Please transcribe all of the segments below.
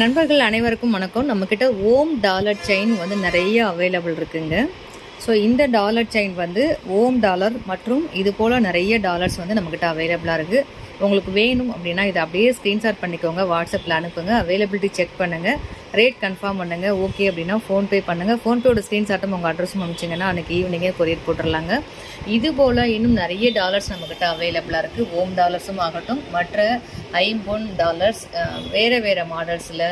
நண்பர்கள் அனைவருக்கும் வணக்கம். நம்மக்கிட்ட ஓம் டாலர் செயின் வந்து நிறைய அவைலபிள் இருக்குங்க. ஸோ இந்த டாலர் செயின் வந்து ஓம் டாலர் மற்றும் இது போல் நிறைய டாலர்ஸ் வந்து நம்மக்கிட்ட அவைலபிளாக இருக்குது. உங்களுக்கு வேணும் அப்படின்னா இதை அப்படியே ஸ்க்ரீன்ஷாட் பண்ணிக்கோங்க, வாட்ஸ்அப்பில் அனுப்புங்க, அவைலபிலிட்டி செக் பண்ணுங்கள், ரேட் கன்ஃபார்ம் பண்ணுங்கள். ஓகே அப்படின்னா ஃபோன்பே பண்ணுங்கள். ஃபோன்பேயோட ஸ்க்ரீன்ஷாட்டும் உங்கள் அட்ரஸும் அனுப்பிச்சிங்கன்னா அன்றைக்கி ஈவினிங்கே கொரியர் போட்டுடலாங்க. இது போல் இன்னும் நிறைய டாலர்ஸ் நம்மக்கிட்ட அவைலபிளாக இருக்குது. ஓம் டாலர்ஸும் ஆகட்டும், மற்ற ஐம்பொன் டாலர்ஸ், வேறு மாடல்ஸில்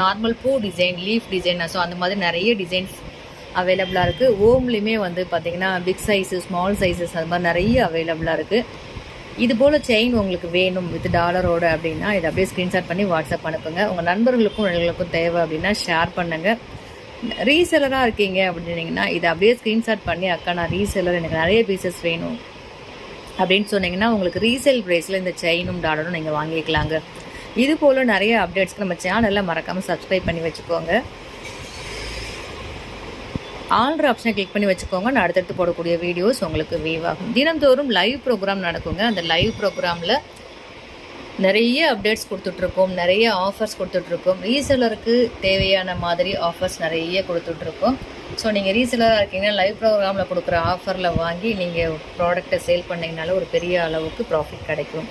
நார்மல் பூ டிசைன், லீஃப் டிசைன், ஸோ அந்த மாதிரி நிறைய டிசைன்ஸ் அவைலபிளாக இருக்குது. ஓம்லேயுமே வந்து பார்த்திங்கன்னா பிக் சைஸு, ஸ்மால் சைஸஸ், அது மாதிரி நிறைய அவைலபிளாக இருக்குது. இது போல் செயின் உங்களுக்கு வேணும் வித் டாலரோட அப்படின்னா இதை அப்படியே ஸ்க்ரீன்ஷாட் பண்ணி வாட்ஸ்அப் அனுப்புங்க. உங்கள் நண்பர்களுக்கும் தேவை அப்படின்னா ஷேர் பண்ணுங்கள். ரீசெலராக இருக்கீங்க அப்படின்னீங்கன்னா இதை அப்படியே ஸ்க்ரீன்ஷாட் பண்ணி, அக்கா நான் ரீசெலர், எனக்கு நிறைய பீசஸ் வேணும் அப்படின்னு சொன்னீங்கன்னா உங்களுக்கு ரீசேல் ப்ரைஸில் இந்த செயினும் டாலரும் நீங்கள் வாங்கிக்கலாங்க. இது போல் நிறைய அப்டேட்ஸ்க்கு நம்ம சேனலில் மறக்காமல் சப்ஸ்கிரைப் பண்ணி வச்சுக்கோங்க. ஆல்ரெடி ஆப்ஷனை கிளிக் பண்ணி வச்சுக்கோங்க. நான் அடுத்தடுத்து போடக்கூடிய வீடியோஸ் உங்களுக்கு வியூ ஆகும். தினந்தோறும் லைவ் ப்ரோக்ராம் நடக்குங்க. அந்த லைவ் ப்ரோக்ராமில் நிறைய அப்டேட்ஸ் கொடுத்துட்ருக்கோம், நிறைய ஆஃபர்ஸ் கொடுத்துட்ருக்கோம். ரீசெலருக்கு தேவையான மாதிரி ஆஃபர்ஸ் நிறைய கொடுத்துட்ருக்கோம். ஸோ நீங்கள் ரீசெலராக இருக்கீங்கன்னா லைவ் ப்ரோக்ராமில் கொடுக்குற ஆஃபரில் வாங்கி நீங்கள் ப்ராடக்டை சேல் பண்ணிங்கனால ஒரு பெரிய அளவுக்கு ப்ராஃபிட் கிடைக்கும்.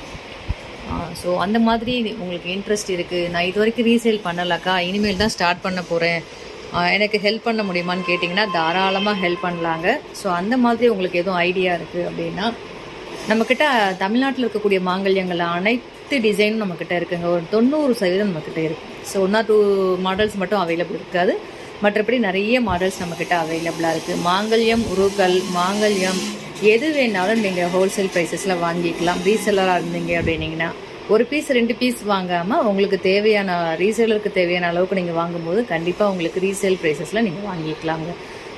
ஸோ அந்த மாதிரி உங்களுக்கு இன்ட்ரெஸ்ட் இருக்குது, நான் இது வரைக்கும் ரீசேல் பண்ணலக்கா, இனிமேல் தான் ஸ்டார்ட் பண்ண போகிறேன், எனக்கு ஹெல்ப் பண்ண முடியுமான்னு கேட்டிங்கன்னா தாராளமாக ஹெல்ப் பண்ணலாங்க. ஸோ அந்த மாதிரி உங்களுக்கு எதுவும் ஐடியா இருக்குது அப்படின்னா நம்மக்கிட்ட தமிழ்நாட்டில் இருக்கக்கூடிய மாங்கல்யங்கள் அனைத்து டிசைனும் நம்மக்கிட்ட இருக்குங்க. ஒரு 90% நம்மக்கிட்ட இருக்குது. ஸோ 1 or 2 மாடல்ஸ் மட்டும் அவைலபிள் இருக்காது, மற்றபடி நிறைய மாடல்ஸ் நம்மக்கிட்ட அவைலபிளாக இருக்குது. மாங்கல்யம், உருகல், மாங்கல்யம் எது வேணாலும் நீங்கள் ஹோல்சேல் ப்ரைஸஸில் வாங்கிக்கலாம். ரீசெல்லராக இருந்தீங்க அப்படின்னீங்கன்னா ஒரு பீஸ் 2 பீஸ் வாங்காமல் உங்களுக்கு தேவையான ரீசேலருக்கு தேவையான அளவுக்கு நீங்கள் வாங்கும்போது கண்டிப்பாக உங்களுக்கு ரீசேல் ப்ரைஸஸில் நீங்கள் வாங்கிக்கலாங்க.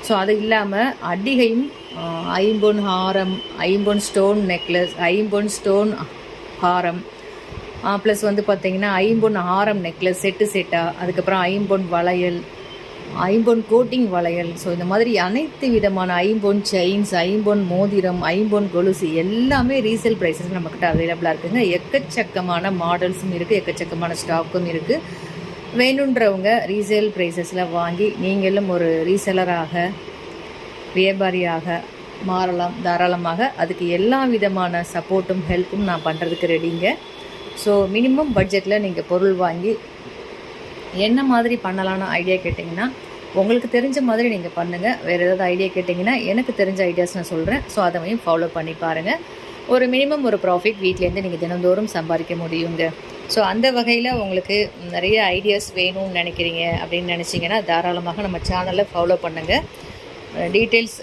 ஸோ அது இல்லாமல் அடிகையும், ஐம்பொன் ஹாரம், ஐம்பொன் ஸ்டோன் நெக்லஸ், ஐம்பொன் ஸ்டோன் ஹாரம், ப்ளஸ் வந்து பார்த்திங்கன்னா ஐம்பொன் ஹாரம் நெக்லஸ் செட்டாக, அதுக்கப்புறம் ஐம்பொன் வளையல், ஐம்பொன் கோட்டிங் வளையல், ஸோ இந்த மாதிரி அனைத்து விதமான ஐம்பொன் செயின்ஸ், ஐம்பொன் மோதிரம், ஐம்பொன் கொலுசு எல்லாமே ரீசேல் ப்ரைஸஸ் நம்மக்கிட்ட அவைலபிளாக இருக்குதுங்க. எக்கச்சக்கமான மாடல்ஸும் இருக்குது, எக்கச்சக்கமான ஸ்டாக்கும் இருக்குது. வேணுன்றவங்க ரீசேல் ப்ரைஸஸில் வாங்கி நீங்களும் ஒரு ரீசேலராக, வியாபாரியாக மாறலாம் தாராளமாக. அதுக்கு எல்லா விதமான சப்போர்ட்டும் ஹெல்ப்பும் நான் பண்ணுறதுக்கு ரெடிங்க. ஸோ மினிமம் பட்ஜெட்டில் நீங்கள் பொருள் வாங்கி என்ன மாதிரி பண்ணலான்னு ஐடியா கேட்டிங்கன்னா உங்களுக்கு தெரிஞ்ச மாதிரி நீங்கள் பண்ணுங்கள். வேறு ஏதாவது ஐடியா கேட்டிங்கன்னா எனக்கு தெரிஞ்ச ஐடியாஸ் நான் சொல்கிறேன். ஸோ அதையும் ஃபாலோ பண்ணி பாருங்கள். ஒரு மினிமம் ஒரு ப்ராஃபிட் வீட்டிலேருந்து நீங்கள் தினந்தோறும் சம்பாதிக்க முடியுங்க. ஸோ அந்த வகையில் உங்களுக்கு நிறைய ஐடியாஸ் வேணும்னு நினைக்கிறீங்க அப்படின்னு நினச்சிங்கன்னா தாராளமாக நம்ம சேனலை ஃபாலோ பண்ணுங்கள். டீட்டெயில்ஸ்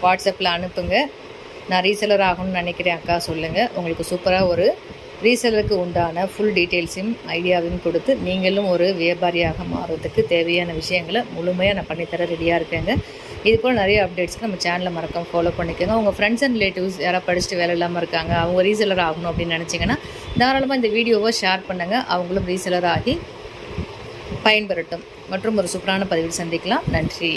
வாட்ஸ்அப்பில் அனுப்புங்க. நான் ரீசெலர் ஆகணும்னு நினைக்கிறேன் அக்கா சொல்லுங்கள். உங்களுக்கு சூப்பராக ஒரு ரீசெலருக்கு உண்டான ஃபுல் டீட்டெயில்ஸையும் ஐடியாவையும் கொடுத்து நீங்களும் ஒரு வியாபாரியாக மாறுறதுக்கு தேவையான விஷயங்களை முழுமையாக நான் பண்ணித்தர ரெடியாக இருக்கேங்க. இது போல் நிறைய அப்டேட்ஸ்க்கு நம்ம சேனலில் மறக்காம ஃபாலோ பண்ணிக்கோங்க. உங்கள் ஃப்ரெண்ட்ஸ் அண்ட் ரிலேட்டிவ்ஸ் யாராவது படிச்சுட்டு வேலை இல்லாமல் இருக்காங்க, அவங்க ரீசெலர் ஆகணும் அப்படின்னு நினச்சிங்கன்னா தாராளமாக இந்த வீடியோவை ஷேர் பண்ணுங்கள். அவங்களும் ரீசெலர் ஆகி பயன்பெறட்டும். மற்றும் ஒரு சூப்பரான பதிவில் சந்திக்கலாம். நன்றி.